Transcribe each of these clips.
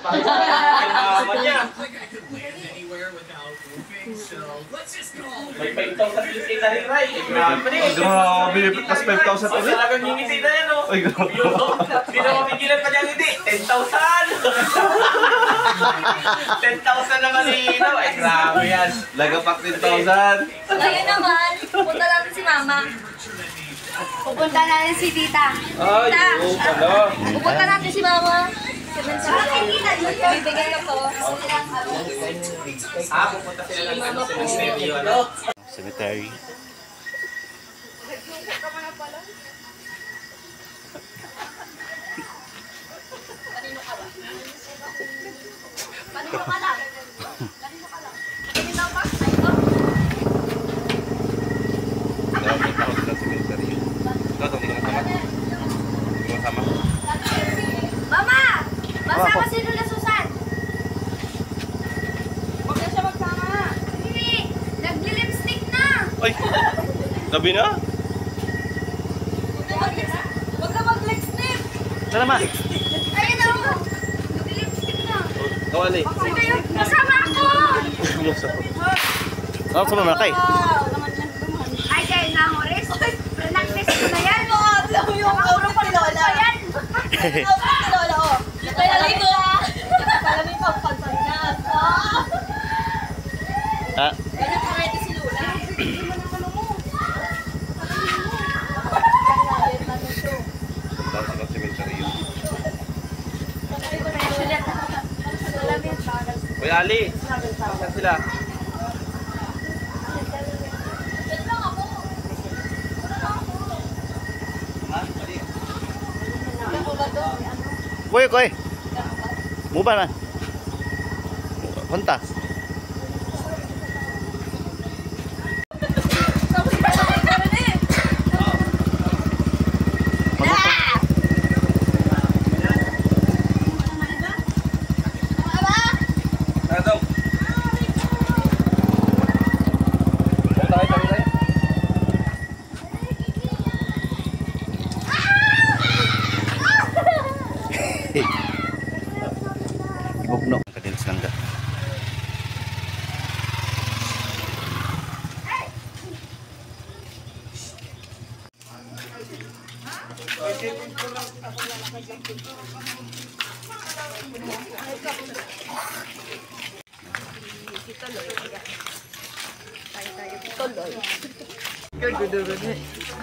Kailangan niya. May 5,000 pinisita rin, Ray. Grabe, plus 5,000 ulit. Talagang hinisita yan, no? Ay, grabe. Hindi na mapigilan pa niya, hindi. 10,000! 10,000 naman ilaw. Ay, grabe yan. Lagapak 10,000. Ngayon naman, punta natin si Mama. Pupunta natin si Tita. Ay, oo pala. Pupunta natin si Mama. Bibigyan ko to. Pupunta sila lang sa cemetery, ano? Cemetery. Kanino ka ba? Kanino ka lang? Kanino ka lang? Kanino ba? Ay, ko? May tao sa cemetery. Ikaw, hindi ka masama? Hindi ka masama? Mama! Masama si Lula Susan! Huwag na siya magsama! Hindi! Nagli-lipstick na! Ay! Gabi na? Huwag ka mag-lipstick! Sana ma? Ayun na! Nagli-lipstick na! Kawali. Kasi kayo, kasama ako! Ano sa mga kay? Ay, kaya na, Horis. Practice ko na yan. Yung auro pa lola. Yan. Auro pa lola, oh. Kaya lang ito. Kaya may pagpagpagnas. Ah? Kaya pangayto si Lola. Tao sa cemetery yun. Uy, Ali! Saan sila? Kuy, kuy! Mubah man. Punta. Bugno. Kadilis lang da.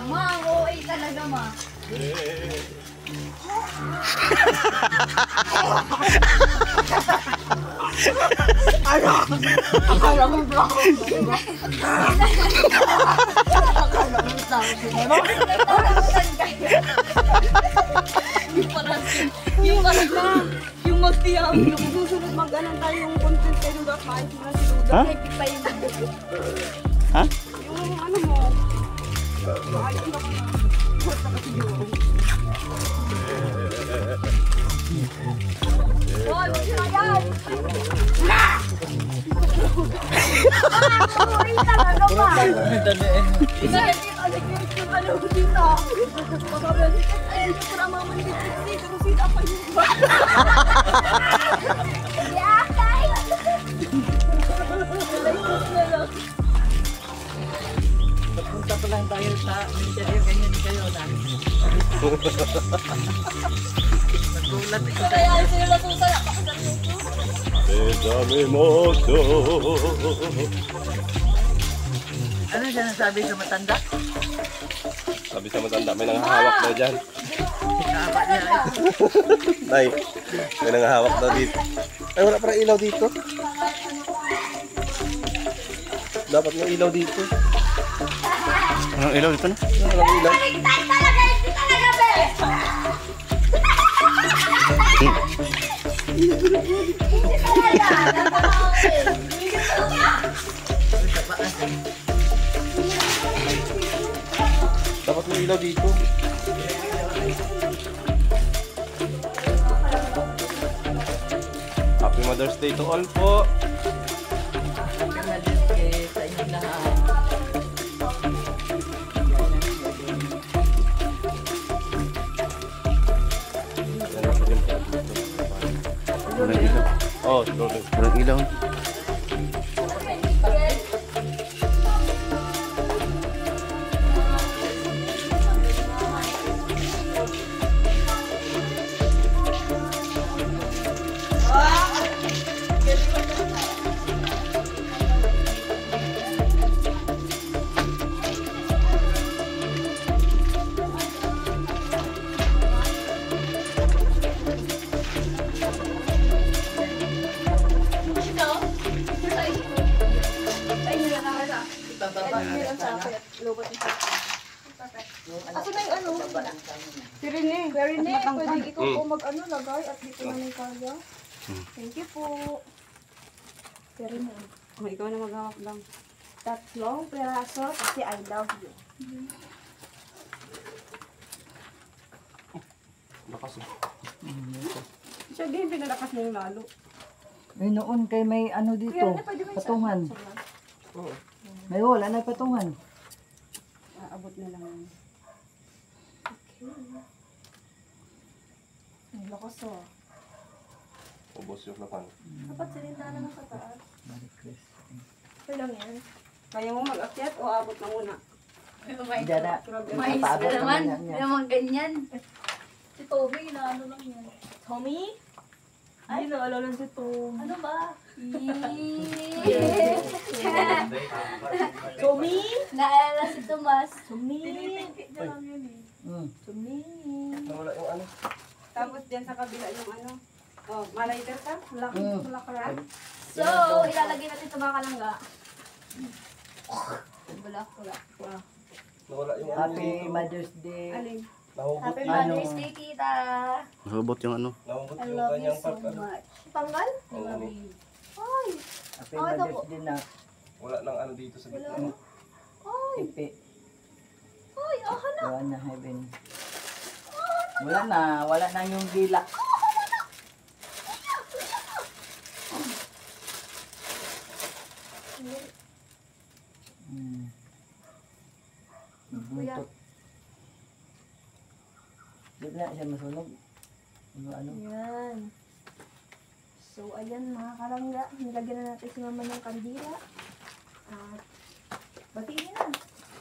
Ma, OA talaga, ma. Akala mo block. Akala mo tao sinema. Yung magtiyam, yung susunod mag-anan tayo yung content kayo ng gakain na si Luda. Ha? Ha? Yung ano mo. Hoy, mag-sinayan! Ay, talaga ba? Nag-i-alagyan yung ano dito. Ay, hindi ko na mamalitik dito. Pero sila pa yung ba? Yakay! Punta pa lang tayo sa interview, ganyan kayo na. Nagulat ito. Kaya sila nasusan. Napakasabi ko. Sesame moto. Ano sinasabi sa matanda? Sabi sa matanda, may nangahawak daw dyan. Kaaba niya ay. Nay, may nangahawak daw dito. Ay, wala parang ilaw dito. Dapat may ilaw dito. Anong ilaw dito na? Walang ilaw. Baliktad talaga, hindi talaga, be! Hindi talaga. Dapat may ilaw dito. Happy Mother's Day to all po. Sa inyong lahat. Walang ilaw. Oh, sorry. Walang ilaw. Ako na yung ano? Si Rene. Rene, pwede ikaw po mag-ano lagay at dito na may kaya. Thank you po. Si Rene. Ikaw na maghawak lang. Tatlong piraso kasi I love you. Siya din, pinalakas niya yung lalo. May noon kay may ano dito, patungan. May wala na patungan. Abot na lang. Ang lakas oh. Ubos yung lapan. Dapat silinda naman sa taas. Ito lang yan. Kaya mo mag-akyat o abot na muna? Dada, Mais paabot na naman. naman yan. Naman ganyan. Si Tommy, inaano lang yan. Tommy? Ay, naalala si Tom. Ano ba? Tommy? Naalala si Tomas. Tommy. Tommy. Wala yung ano. Tapos dyan sa kabila yung ano. Oh, malayter ka? Wala ka rin? So, ilalagay natin ito mga kalangga. Wala. Nawala yung ano. Happy Mother's Day. Alin? Nahubot Happy yung, Mother's Day, tita. Nahubot yung ano. nahubot I yung love you kanyang so part. Ano. much. Tanggal? Oo. Ay! Happy Ah, ito Mother's Day na Wala nang ano dito sa gitna. Ay! ipi. Ay! Aha na! Wala na heaven. Wala na yung dila. Buntot. Di na siya masunog. Ano? Yan. So, ayan mga kalangga. Nilagyan na natin si mama ng kandila. At, batiin na.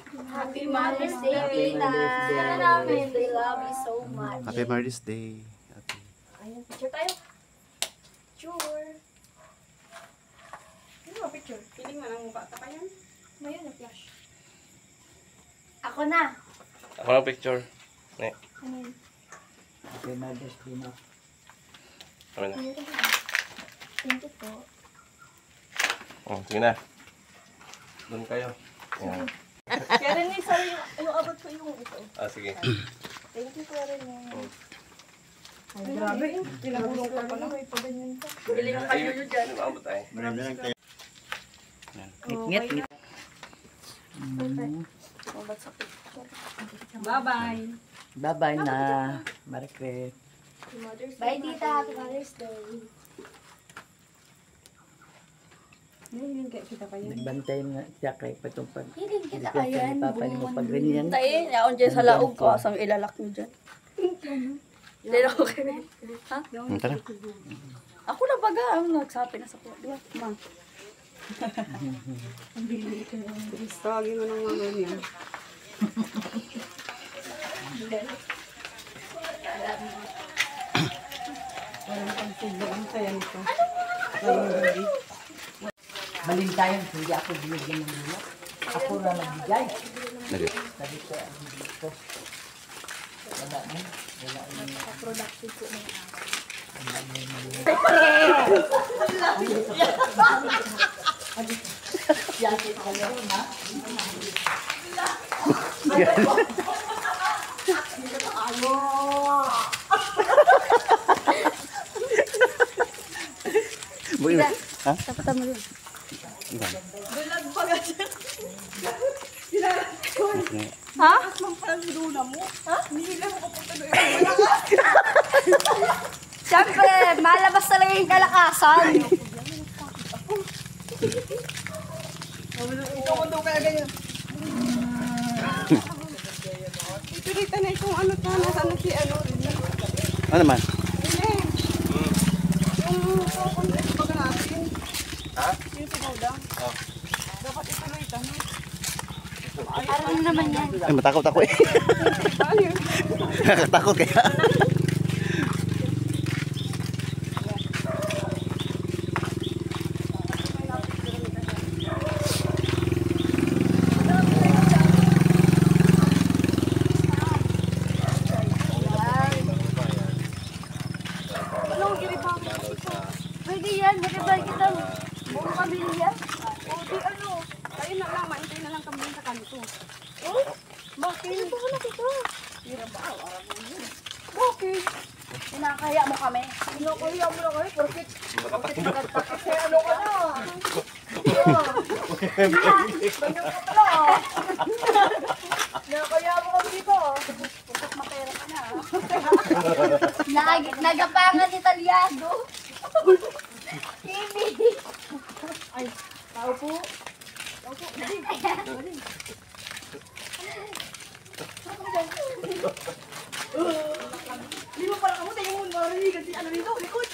Happy Mother's Day, Happy tita. Mother's Day. Sana namin. We love you so much. Happy Mother's Day. Ayan, picture tayo. Picture. Ano ba picture? Piling mo ng mukha ka pa yan? Mayroon na flash. Ako na. Ako ng picture. Ne. Ano yun? Happy Mother's Day na. Ano na. Thank you po. Oh, sige na. Doon kayo. Yan. Kaya rin eh, sorry, yung abot ko yung ito. Ah, sige. Thank you po rin eh. Ay, grabe. Pinagulong ka pa na. May paganyan ka. Bili ng kayo nyo dyan. Maabot tayo. Ngit. Mabat sa picture. Bye-bye. Bye-bye na. Maricret. Bye tita, happy Mother's Day. Ngayon kaya kita pa yun. Nagbantay nga siya kay patong pag... Hiling kita Kasi kayan. Papa ni mo pag ganyan. Tayo, yaon dyan sa laog ko. Asang ilalak nyo dyan. Hindi na ako kayo. Ha? Tara. Ako na baga. Nagsabi na sa po. Di ba? Ma. Tawagin mo ng mga niya. Walang pagsiglo ang saya nito. Malintayan, hindi ako binigyan ng dila. Ako na nagbigay. Lagi. Sabi ko, dito. Wala na. Wala na. Yate ko yun, ha? Boy, ha? Tapos mo yun. Ha? Siyempre, malabas talaga yung kalakasan. Ipilita na itong ano ta. Nasaan na si ano. Ano naman? Yung Ano naman yan? Ay, matakot ako eh. Nakakatakot kaya. Pwede yan, magkabay kita. Buong pamilya. O di ano, kayo na lang, maintay na lang kami sa kanto. Bakit? Ito ko na dito. Okay. Kinakaya mo kami. Kinakaya mo na kami. Porkit maganda kasi ano ka na. Ganyan ka pala. Kinakaya mo kami dito. Porkit mapera ka na. Nagapangan Italyado. Kimi. Ay, tao po. Tao po. Hindi mo pala kamu, tingin mo marinig kasi ano dito, likod.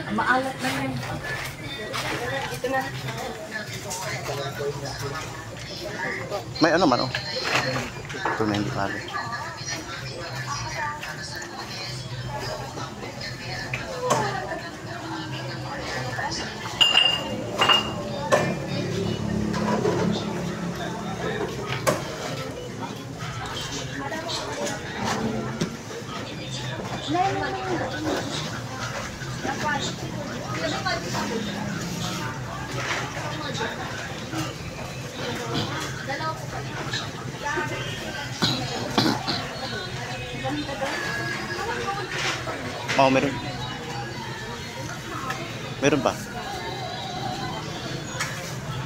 Maalat na yan. Dito na. May ano man oh. Ito na hindi pala. Oh, meron. Meron pa.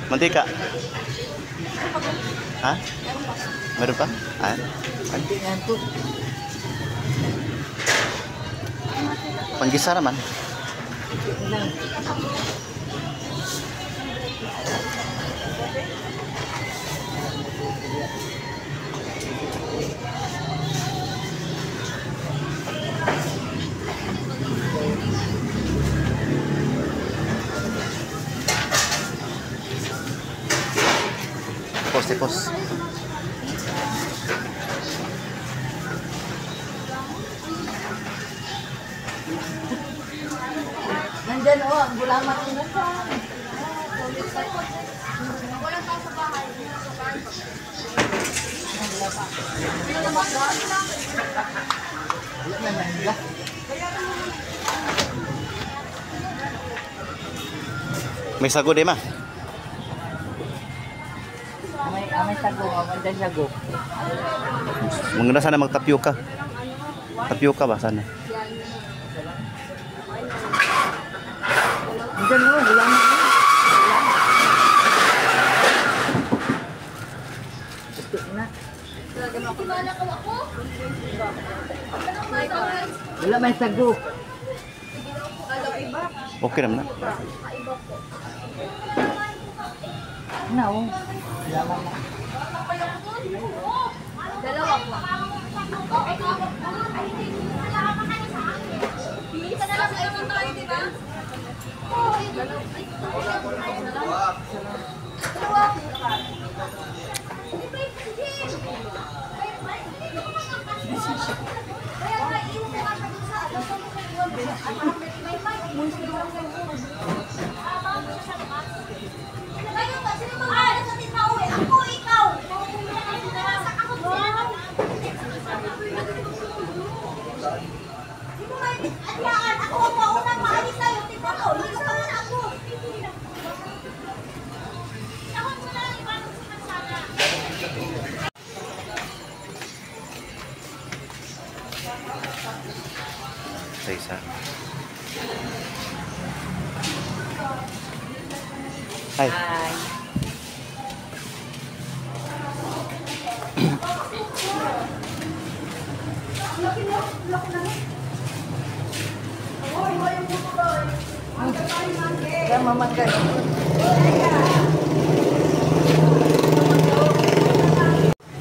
Mantika. Ha? Meron pa? Ah. Hindi nga ito. Panggisa naman. Tipos. Nandyan o, ang gulaman ko na sa. Walang tao sa bahay. Wala na nangga. May sago di ma. Amay sago, amay sago. Maganda sana magtapyoka. Tapyoka ba sana? Nandyan o, gulaman ko. Gusto na. Wala may sago. Okay naman na. Na, oh. Dalawa po. Isa na lang sa ito tayo, di ba? Ako, ikaw! Ako ang maunang maalis sa'yo. Tignan mo, hindi sa na ako. Ako mo na lang ibang sana. Isa. Hi. Kaya mamagay.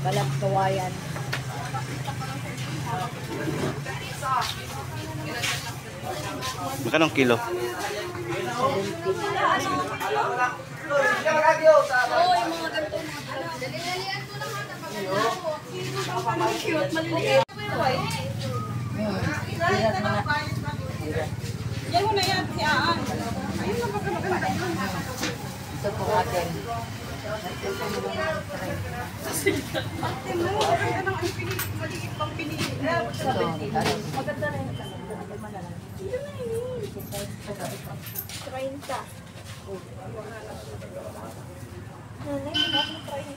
Balang kawayan. Magkano ang kilo? Yan mo na yan, si Aan. Ayun na maganda yun. Ito po atin. Ate mo, kaya nang ang pinili, maliit pang pinili. Maganda na yun. 30. Nanay, bakit 30?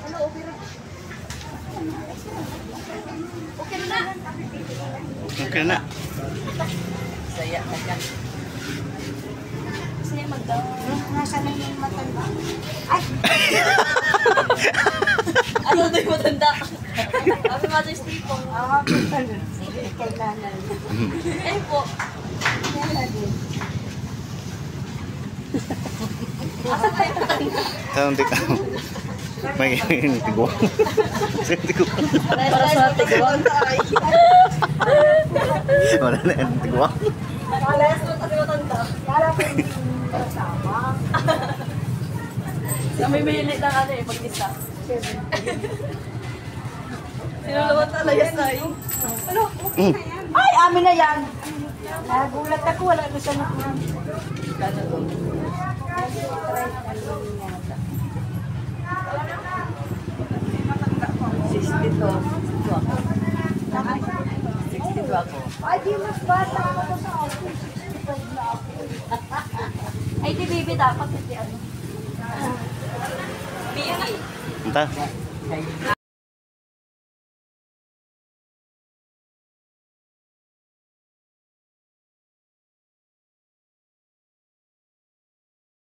Ano, okay na? Okay na. Okay na. Saya na yan. Gusto niya mag-down. Nasa na yung matanda. Ay! Ano ito yung matanda? Happy Mother's Day po. Sige, kailangan. Ayun po. Kailangan din. Asa tayo matanda? Saan di ka? May tigwang. Saan tigwang? Para sa tigwang. Wala na yung tigwang. Kalayas mo tayo matanda. Kala ko hindi kasama. Kami mahilit ng ano eh, pag-isa. Sinulawan talayas tayo. Ano? Ay, amin na yan. Nagulat ako, wala na siya nakuha. Kano to? 62 ako. 62 ako. Ay, di mas bata ako sa office. 65 na ako. Ay, di baby, dapat hindi ano. Baby. Anta.